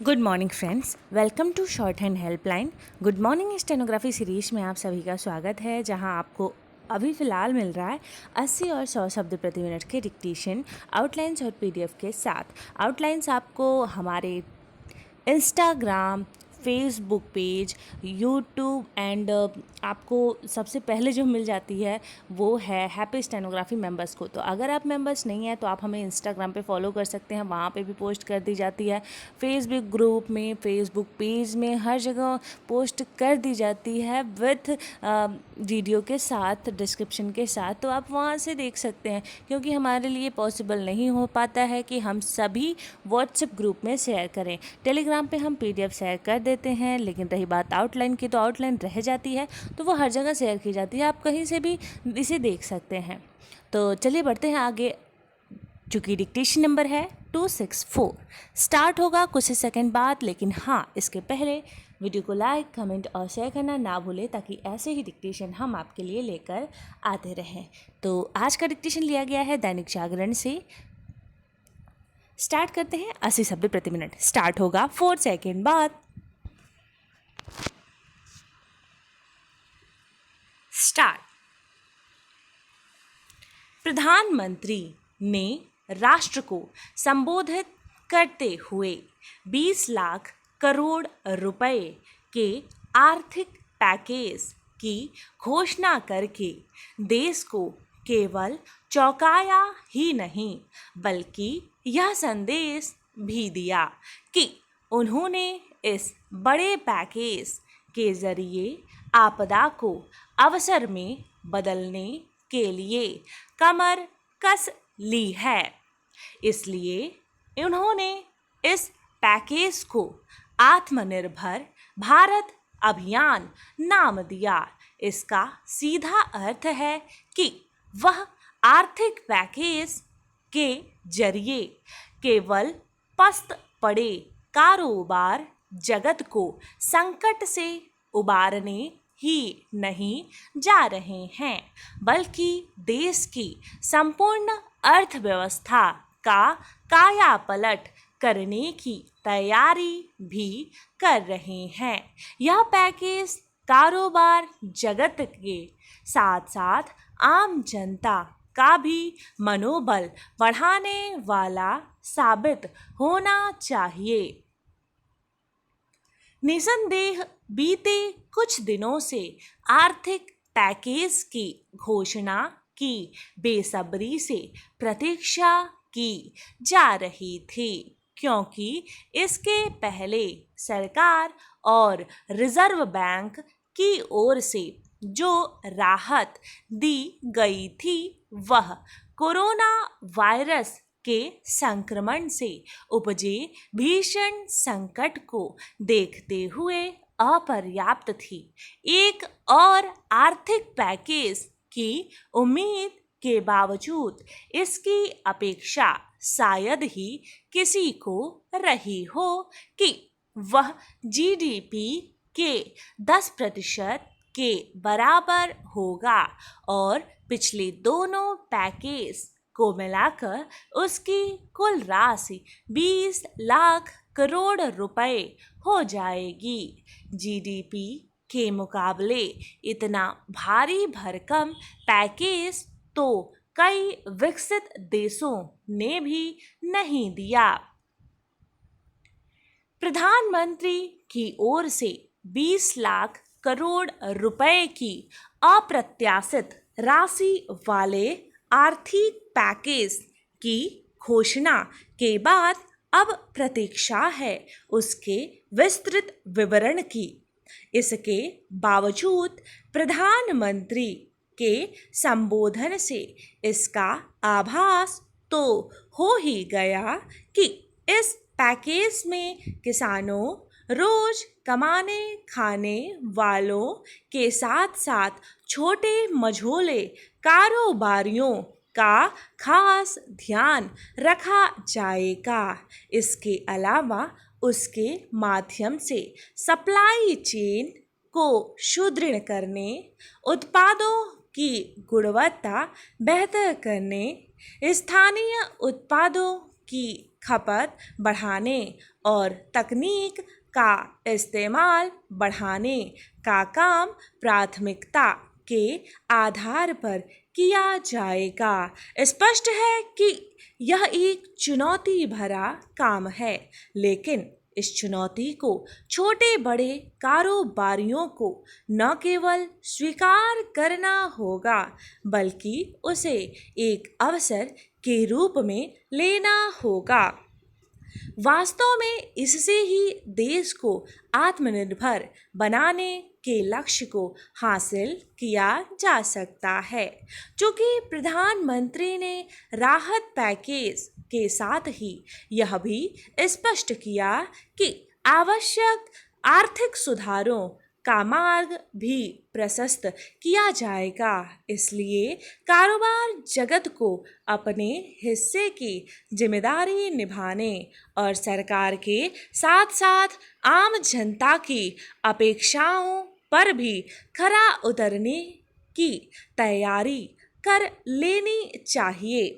Good morning friends, welcome to shorthand helpline. Good morning stenography series में आप सभी का स्वागत है, जहां आपको अभी फ़िलहाल मिल रहा है 80 और 100 शब्द प्रति मिनट के डिक्टेशन, आउटलाइंस और पीडीएफ के साथ। आउटलाइंस आपको हमारे Instagram, Facebook page, YouTube and आपको सबसे पहले जो मिल जाती है वो है हैप्पी स्टेनोग्राफी मेंबर्स को। तो अगर आप मेंबर्स नहीं हैं तो आप हमें इंस्टाग्राम पे फॉलो कर सकते हैं, वहाँ पे भी पोस्ट कर दी जाती है। फेसबुक ग्रुप में, फेसबुक पेज में, हर जगह पोस्ट कर दी जाती है विथ वीडियो के साथ, डिस्क्रिप्शन के साथ। तो आप वहाँ से देख सकते हैं, क्योंकि हमारे लिए पॉसिबल नहीं हो पाता है कि हम सभी व्हाट्सएप ग्रुप में शेयर करें। टेलीग्राम पे हम पीडीएफ शेयर कर देते हैं, लेकिन रही बात आउटलाइन की, तो आउटलाइन रह जाती है, तो वो हर जगह शेयर की जाती है, आप कहीं से भी इसे देख सकते हैं। तो चलिए बढ़ते हैं आगे, चूँकि डिक्टेशन नंबर है 264। स्टार्ट होगा कुछ ही सेकंड बाद, लेकिन हाँ, इसके पहले वीडियो को लाइक, कमेंट और शेयर करना ना भूलें, ताकि ऐसे ही डिक्टेशन हम आपके लिए लेकर आते रहें। तो आज का डिक्टेशन लिया गया है दैनिक जागरण से। स्टार्ट करते हैं 80 शब्द प्रति मिनट। स्टार्ट होगा 4 सेकंड बाद। स्टार्ट। प्रधानमंत्री ने राष्ट्र को संबोधित करते हुए 20 लाख करोड़ रुपए के आर्थिक पैकेज की घोषणा करके देश को केवल चौंकाया ही नहीं, बल्कि यह संदेश भी दिया कि उन्होंने इस बड़े पैकेज के जरिए आपदा को अवसर में बदलने के लिए कमर कस ली है। इसलिए उन्होंने इस पैकेज को आत्मनिर्भर भारत अभियान नाम दिया। इसका सीधा अर्थ है कि वह आर्थिक पैकेज के जरिए केवल पस्त पड़े कारोबार जगत को संकट से उबारने ही नहीं जा रहे हैं, बल्कि देश की संपूर्ण अर्थव्यवस्था का कायापलट करने की तैयारी भी कर रहे हैं। यह पैकेज कारोबार जगत के साथ साथ आम जनता का भी मनोबल बढ़ाने वाला साबित होना चाहिए। निसंदेह बीते कुछ दिनों से आर्थिक पैकेज की घोषणा की बेसब्री से प्रतीक्षा की जा रही थी, क्योंकि इसके पहले सरकार और रिजर्व बैंक की ओर से जो राहत दी गई थी वह कोरोना वायरस के संक्रमण से उपजे भीषण संकट को देखते हुए अपर्याप्त थी। एक और आर्थिक पैकेज की उम्मीद के बावजूद इसकी अपेक्षा शायद ही किसी को रही हो कि वह जीडीपी के 10% के बराबर होगा, और पिछले दोनों पैकेज को मिलाकर उसकी कुल राशि 20 लाख करोड़ रुपए हो जाएगी। जीडीपी के मुकाबले इतना भारी भरकम पैकेज तो कई विकसित देशों ने भी नहीं दिया। प्रधानमंत्री की ओर से 20 लाख करोड़ रुपए की अप्रत्याशित राशि वाले आर्थिक पैकेज की घोषणा के बाद अब प्रतीक्षा है उसके विस्तृत विवरण की। इसके बावजूद प्रधानमंत्री के संबोधन से इसका आभास तो हो ही गया कि इस पैकेज में किसानों, रोज कमाने खाने वालों के साथ साथ छोटे मझोले कारोबारियों का खास ध्यान रखा जाएगा। इसके अलावा उसके माध्यम से सप्लाई चेन को सुदृढ़ करने, उत्पादों की गुणवत्ता बेहतर करने, स्थानीय उत्पादों की खपत बढ़ाने और तकनीक का इस्तेमाल बढ़ाने का काम प्राथमिकता के आधार पर किया जाएगा। स्पष्ट है कि यह एक चुनौती भरा काम है, लेकिन इस चुनौती को छोटे बड़े कारोबारियों को न केवल स्वीकार करना होगा, बल्कि उसे एक अवसर के रूप में लेना होगा। वास्तव में इससे ही देश को आत्मनिर्भर बनाने के लक्ष्य को हासिल किया जा सकता है। चूँकि प्रधानमंत्री ने राहत पैकेज के साथ ही यह भी स्पष्ट किया कि आवश्यक आर्थिक सुधारों का मार्ग भी प्रशस्त किया जाएगा, इसलिए कारोबार जगत को अपने हिस्से की जिम्मेदारी निभाने और सरकार के साथ साथ आम जनता की अपेक्षाओं पर भी खरा उतरने की तैयारी कर लेनी चाहिए।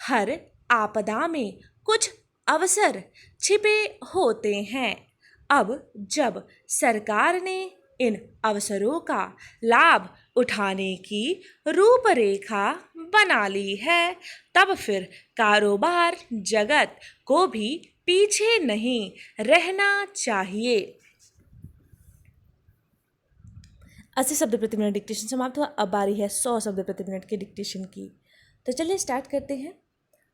हर आपदा में कुछ अवसर छिपे होते हैं। अब जब सरकार ने इन अवसरों का लाभ उठाने की रूपरेखा बना ली है, तब फिर कारोबार जगत को भी पीछे नहीं रहना चाहिए। 80 शब्द प्रति मिनट डिक्टेशन समाप्त हुआ। अब बारी है 100 शब्द प्रति मिनट के डिक्टेशन की। तो चलिए स्टार्ट करते हैं।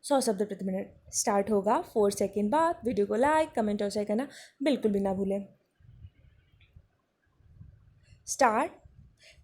100 शब्द प्रति मिनट स्टार्ट होगा 4 सेकेंड बाद। वीडियो को लाइक, कमेंट और शेयर करना बिल्कुल भी ना भूलें। स्टार्ट।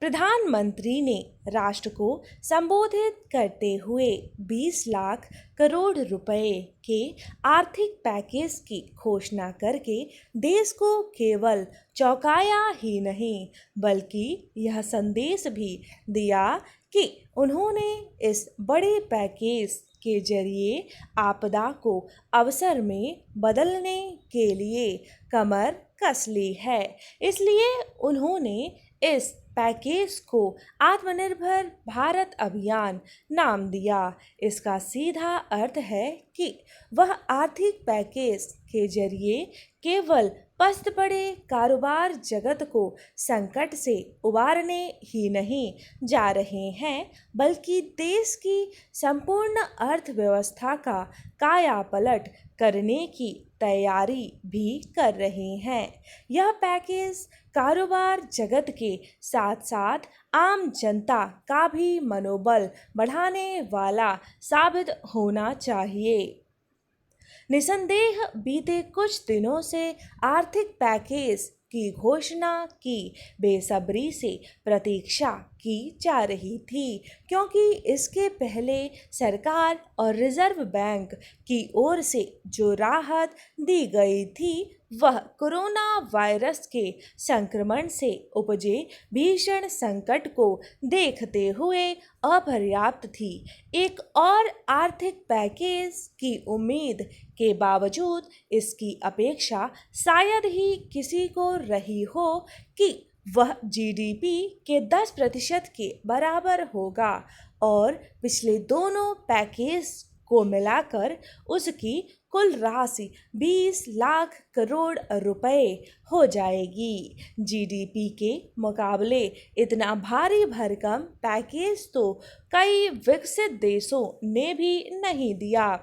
प्रधानमंत्री ने राष्ट्र को संबोधित करते हुए 20 लाख करोड़ रुपए के आर्थिक पैकेज की घोषणा करके देश को केवल चौंकाया ही नहीं, बल्कि यह संदेश भी दिया कि उन्होंने इस बड़े पैकेज के जरिए आपदा को अवसर में बदलने के लिए कमर कस ली है। इसलिए उन्होंने इस पैकेज को आत्मनिर्भर भारत अभियान नाम दिया। इसका सीधा अर्थ है कि वह आर्थिक पैकेज के जरिए केवल पस्त पड़े कारोबार जगत को संकट से उबारने ही नहीं जा रहे हैं, बल्कि देश की संपूर्ण अर्थव्यवस्था का कायापलट करने की तैयारी भी कर रहे हैं। यह पैकेज कारोबार जगत के साथ साथ आम जनता का भी मनोबल बढ़ाने वाला साबित होना चाहिए। निसंदेह बीते कुछ दिनों से आर्थिक पैकेज की घोषणा की बेसब्री से प्रतीक्षा की जा रही थी, क्योंकि इसके पहले सरकार और रिजर्व बैंक की ओर से जो राहत दी गई थी वह कोरोना वायरस के संक्रमण से उपजे भीषण संकट को देखते हुए अपर्याप्त थी। एक और आर्थिक पैकेज की उम्मीद के बावजूद इसकी अपेक्षा शायद ही किसी को रही हो कि वह जीडीपी के 10% के बराबर होगा और पिछले दोनों पैकेज को मिलाकर उसकी कुल राशि 20 लाख करोड़ रुपए हो जाएगी। जीडीपी के मुकाबले इतना भारी भरकम पैकेज तो कई विकसित देशों ने भी नहीं दिया।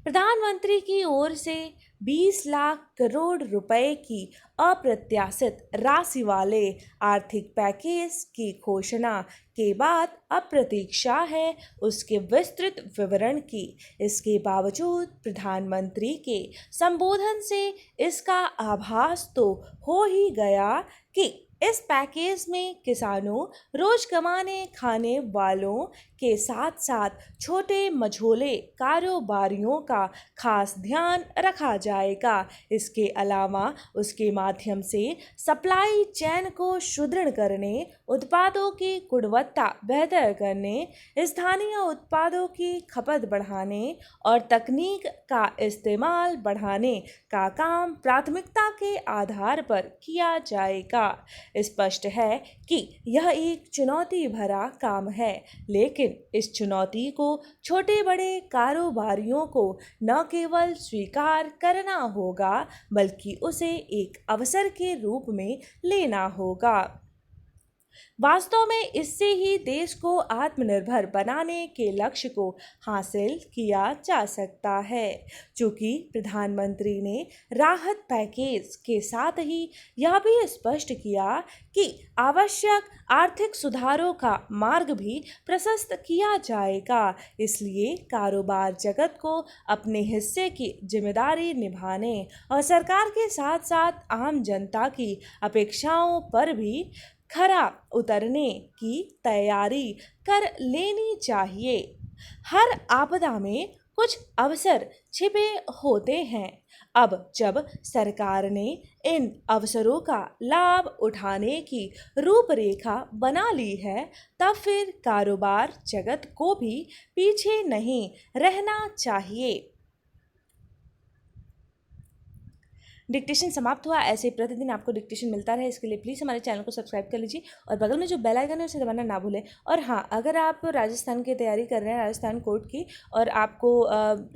प्रधानमंत्री की ओर से 20 लाख करोड़ रुपए की अप्रत्याशित राशि वाले आर्थिक पैकेज की घोषणा के बाद अब प्रतीक्षा है उसके विस्तृत विवरण की। इसके बावजूद प्रधानमंत्री के संबोधन से इसका आभास तो हो ही गया कि इस पैकेज में किसानों, रोज कमाने खाने वालों के साथ साथ छोटे मझोले कारोबारियों का खास ध्यान रखा जाएगा। इसके अलावा उसके माध्यम से सप्लाई चेन को सुदृढ़ करने, उत्पादों की गुणवत्ता बेहतर करने, स्थानीय उत्पादों की खपत बढ़ाने और तकनीक का इस्तेमाल बढ़ाने का काम प्राथमिकता के आधार पर किया जाएगा। स्पष्ट है कि यह एक चुनौती भरा काम है, लेकिन इस चुनौती को छोटे बड़े कारोबारियों को न केवल स्वीकार करना होगा बल्कि उसे एक अवसर के रूप में लेना होगा। वास्तव में इससे ही देश को आत्मनिर्भर बनाने के लक्ष्य को हासिल किया जा सकता है। चूंकि प्रधानमंत्री ने राहत पैकेज के साथ ही यह भी स्पष्ट किया कि आवश्यक आर्थिक सुधारों का मार्ग भी प्रशस्त किया जाएगा, इसलिए कारोबार जगत को अपने हिस्से की जिम्मेदारी निभाने और सरकार के साथ साथ आम जनता की अपेक्षाओं पर भी खरा उतरने की तैयारी कर लेनी चाहिए। हर आपदा में कुछ अवसर छिपे होते हैं। अब जब सरकार ने इन अवसरों का लाभ उठाने की रूपरेखा बना ली है, तब फिर कारोबार जगत को भी पीछे नहीं रहना चाहिए। डिक्टेशन समाप्त हुआ। ऐसे ही प्रतिदिन आपको डिक्टेशन मिलता रहे, इसके लिए प्लीज़ हमारे चैनल को सब्सक्राइब कर लीजिए और बगल में जो बेल आइकन है उसे दबाना ना भूलें। और हाँ, अगर आप राजस्थान की तैयारी कर रहे हैं, राजस्थान कोर्ट की, और आपको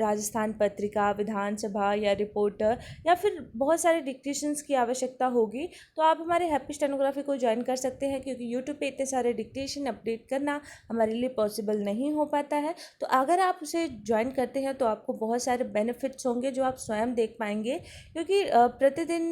राजस्थान पत्रिका, विधानसभा या रिपोर्टर या फिर बहुत सारे डिक्टेशंस की आवश्यकता होगी, तो आप हमारे हैप्पी स्टेनोग्राफी को ज्वाइन कर सकते हैं, क्योंकि यूट्यूब पे इतने सारे डिक्टेशन अपडेट करना हमारे लिए पॉसिबल नहीं हो पाता है। तो अगर आप उसे ज्वाइन करते हैं तो आपको बहुत सारे बेनिफिट्स होंगे जो आप स्वयं देख पाएंगे, क्योंकि प्रतिदिन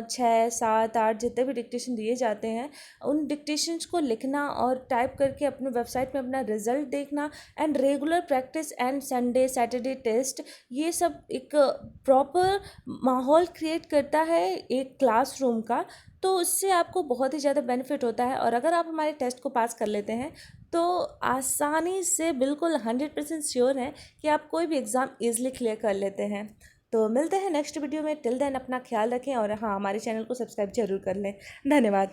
6, 7, 8 जितने भी डिक्टेशन दिए जाते हैं, उन डिक्टेशंस को लिखना और टाइप करके अपने वेबसाइट में अपना रिजल्ट देखना and regular practice and Sunday Saturday test, ये सब एक प्रॉपर माहौल क्रिएट करता है एक क्लासरूम का। तो उससे आपको बहुत ही ज़्यादा बेनिफिट होता है, और अगर आप हमारे टेस्ट को पास कर लेते हैं तो आसानी से, बिल्कुल 100% श्योर है कि आप कोई भी एग्ज़ाम ईजिली क्लियर कर लेते हैं। तो मिलते हैं नेक्स्ट वीडियो में। टिल देन अपना ख्याल रखें और हाँ, हमारे चैनल को सब्सक्राइब जरूर कर लें। धन्यवाद।